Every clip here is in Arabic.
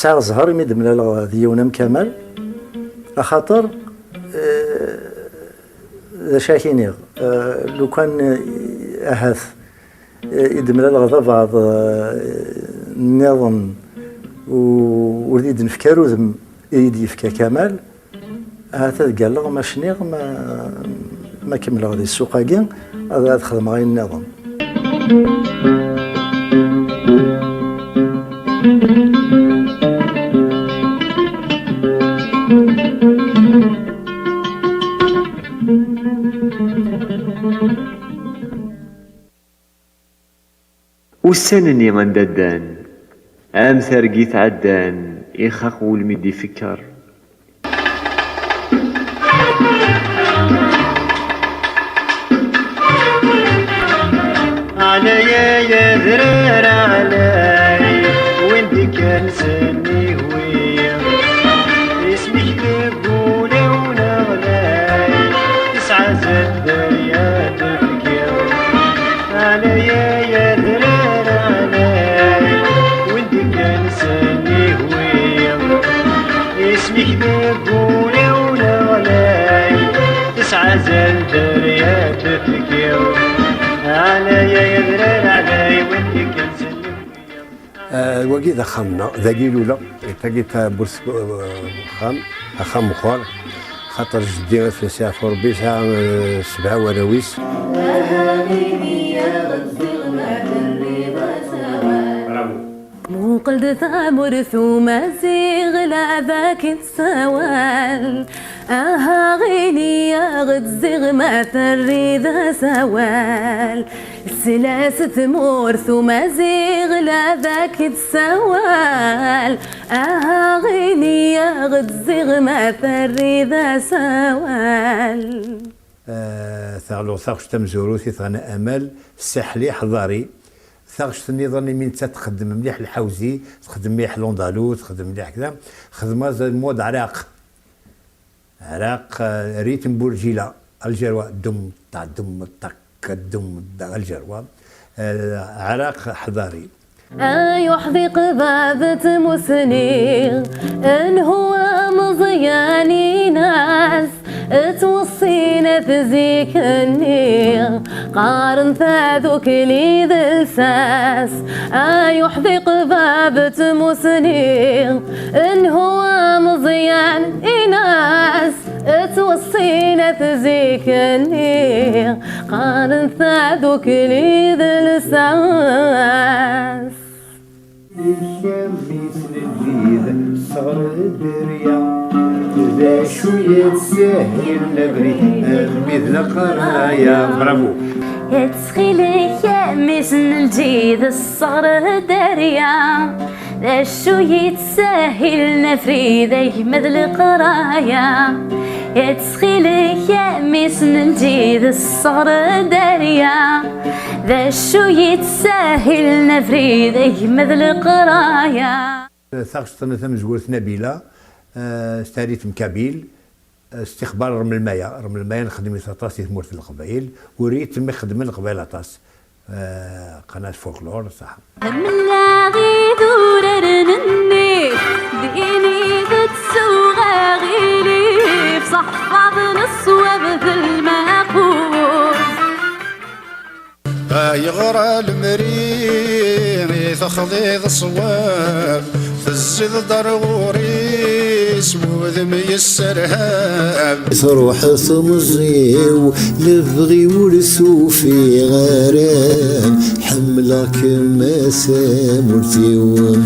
ساعة زهر ميد ملا ديونام كمال خاطر ذا شاكينيغ لو كان أهث يدملا الغضا بعض النظام ورديد نفكارو ذم يدي يفكا كمال هذا قال له ما شنيغ ما كمل غادي السوقاكين هذا خدم غير النظام. وسنني غنددان عام ثرقيت عدان يخاق ولميدي فكر عليا يا ذرار علي وانت كان سني هوية اسمك تقولي ونغلاي تسعى زاد دريا تفكر عليا يا ذرار علي وانت كان سني هوية اسمك تقولي ونغلاي تسعى زاد دريا تفكر عليا يدرر علي وانت كنسلم وقي ذا خمنا ذا قيلولا تلقيت بورس خام مخوار خاطر جدي في ساعة فربي ساعة 7 وراويس مو قلد ثامر ثم زيغ لا ذاك السوال اها غيني يا غد زغ ما ثري ذا سوال السلاس تمور ثم زيغ لا ذاك السوال اها غيني يا غد زغ ما ثري ذا سوال ثغلو ثغش تمزوروثي ثغنا امل سحلي حضاري ثغش النظام من تخدم مليح الحوزي تخدم مليح لوندالو تخدم مليح كذا خدمه زي مود عراق ريتم بورجيلا الجروا دم تاع دم طق دم الجروا عراق حضاري يحذق بابة مسنير ان هو مضياني ناس توصينا تزيك النير قارن ثاذوك لي ذلساس يحذق بابة مسنير ان هو مضياني ناس توصينا تزيك النير قارن ثاذوك لي ذلساس الشمس الجديد صار الدريا ذا شوية تسهل نبري مثل قرايا برافو يتسخيلك مثل الجيد الصغر دريا ذا شوية تسهل نفريدك مثل قرايا يتسخيلك مثل الجيد الصغر دريا ذا شوية تسهل نفريدك مثل قرايا ثغشتنا ثم زورت نبيلة استاريت مكابيل استخبار رمل المايا نخدم يساطاس يثمر في القبائل وريت ما يخدم القبائل عطاس قناة فولكلور صح من لاغي دور رنني ديني بتسوغا غيلي بصحفظ الصواب في المعقول يغرى المريم تخضيض الصواب في الزيد ضروريس وذم يسرهاب تروح ثمزيو لبغي ورثو في غرام حملك ما سامرتيوم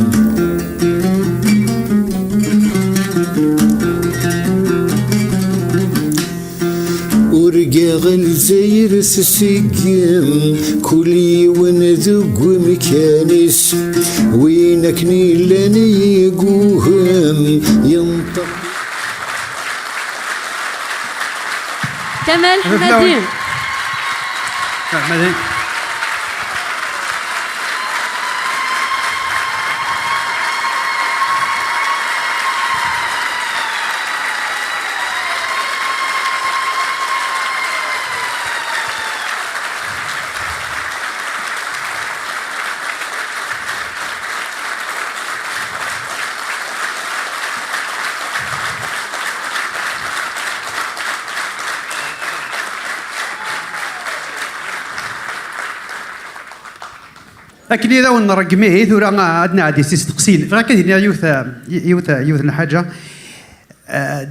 ورقاغ الزير سسيقم كل يوم ذوق مكانس وينك نيلاني يقوهم ينطق كمال حمدين لكن اذا ونرقميه ثورا عندنا عادي تستقسين فكذا يوث الحاجه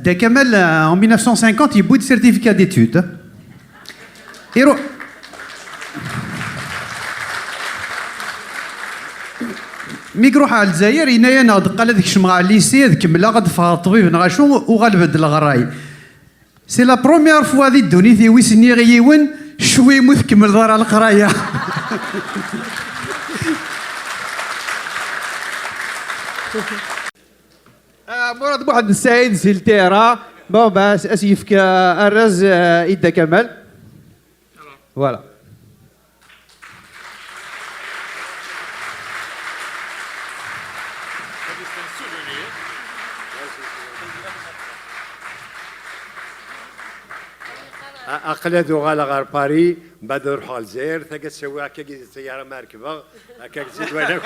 دا كمال en 1950 يبود سيرتيفيكا ديتود يروح مي يروح على الجزائر ينايا ناض قال هذيك الشمعة الليسي كملا غاد فيها الطبيب نغاشو وغالبد الغراي سي لا بروميير فوا ذي الدونيثي ويسني غيون شوي مثكمل دار القرايه مراد بواحد السعيد سيلتيرا بون باس اسيفك الرز إيدا كمال فوالا أقلد وغالا غار باري بعد نروح على الجزائر ثاك تسوي هكا السيارة مركبة هكا تزيد وين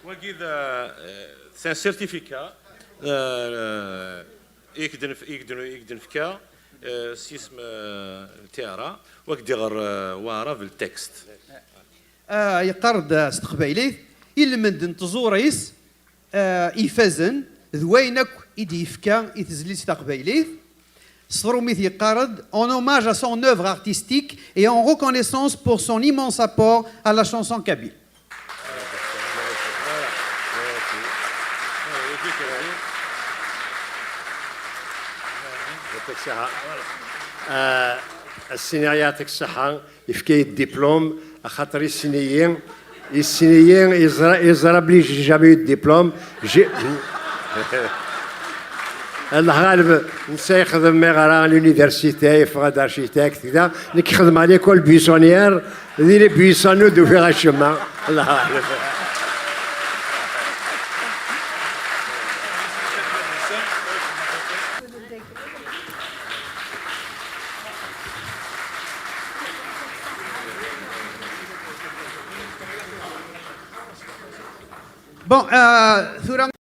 وكي سي ان سيرتيفيكا يقدر فكا سيسم تيارا وكدي غير وارا بالتكست يقرد استقبايليه إلا من تزوريس يفازن ذوينك يديفكا يتزلي استقبايليه صفروميث يقرد en hommage à son œuvre artistique et en reconnaissance pour son immense apport à la chanson kabyle. السينية يعطيك الصحة يفكي الدبلوم خاطر السينيين يزرب لي جابي الدبلوم الله غالب نسا يخدم ميغرا لونيفرسيتي يفغا دارشيتكت كذا اللي كيخدم عليه كل بيسونيير ذي لي بيسونو دو فيغا الشما الله غالب Bon, ثورة